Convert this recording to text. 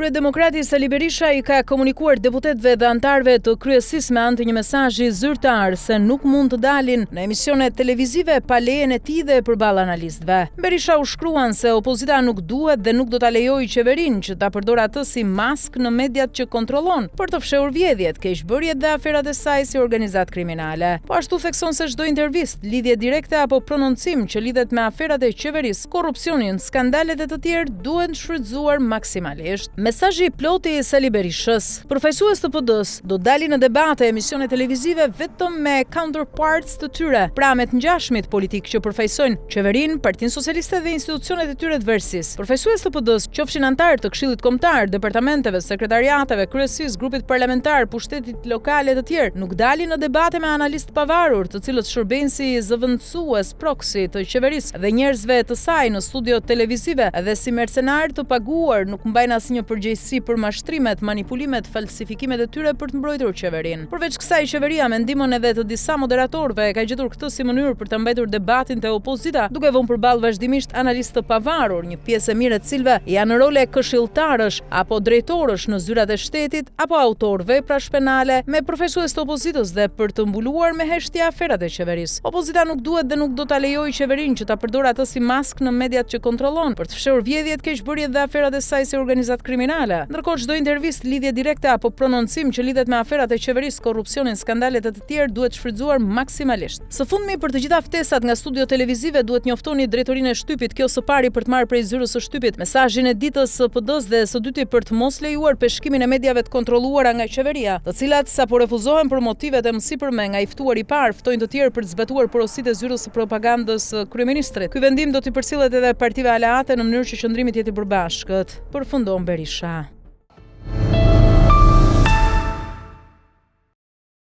Kryedemokrati Sali Berisha I ka komunikuar deputetëve dhe anëtarëve të kryesisë me anë të një mesazhi zyrtar se nuk mund të dalin në emisione televizive pa lejen e tij dhe përballë analistëve. Berisha u shkruan se opozita nuk duhet dhe nuk do ta lejojë qeverinë që ta përdorë atë si maskë në mediat që kontrollon për të fshehur vjedhjet, keqbërjet dhe aferat e saj si organizatë kriminale. Po ashtu thekson se çdo intervistë, lidhje direkte apo prononcim që lidhet me aferat e qeverisë, korrupsionin, skandalet e të tjerë duhet shfrytzuar maksimalisht. Mesazhi I ploti I Sali Berishës. Përfaqësues të PD-s do dalin në debate e emisione televizive vetëm me counterparts të tyre, pra me të ngjashmit politik që përfaqësojnë qeverinë, Partinë Socialiste dhe institucionet e tyre të versis. Përfaqësues të PD-s, qofshin anëtarë të Këshillit Kombëtar, departamenteve, sekretariateve, kryesisë, grupit parlamentar, pushtetit lokale të tjerë, nuk dalin në debate me analistë pavarur, të cilët shërbejnë si zëvendësues proxy të qeverisë dhe njerëzve të saj në studio televizive dhe si mercenarë të paguar, nuk mbajnë asnjë përgjegjësi për mashtrimet, manipulimet, falsifikimet e tyre për të mbrojtur qeverinë. Përveç kësaj, qeveria me ndihmën edhe të disa moderatorëve ka gjetur këtë si mënyrë për të mbajtur debatin te opozita, duke vënë përballë vazhdimisht analistë të pavarur, një pjesë e mirë e cilëve janë në role këshilltarësh apo drejtorësh në zyrat e shtetit apo autorë veprash penale me profesues të opozitës dhe për të mbuluar me heshtje aferat e qeverisë. Opozita nuk duhet dhe nuk do ta lejojë qeverinë që ta përdorë atë si maskë në mediat që kontrollon për të fshehur vjedhjet, keqbërjet dhe aferat e saj si organizatë kriminale. Ndërkohë çdo intervistë, lidhje direkte apo prononcim që lidhet me aferat e qeverisë, korrupsionin, skandalet e të tjerë duhet shfrytzuar maksimalisht. Së fundmi, për të gjitha ftesat nga studio televizive duhet njoftoni drejtorinë e shtypit, kjo së pari për të marrë prej zyrës së shtypit mesazhin e ditës së PD-s dhe së dyti për të mos lejuar peshkimin e mediave të kontrolluara nga qeveria, të cilat sapo refuzohen për motivet e mësipërme nga I ftuar I parë, ftojnë të tjerë për të zbatuar porositë e zyrës së propagandës së kryeministrit. Ky vendim do t'i përcjellet edhe partive aleate në mënyrë që qëndrimi të jetë I përbashkët, përfundon Berisha.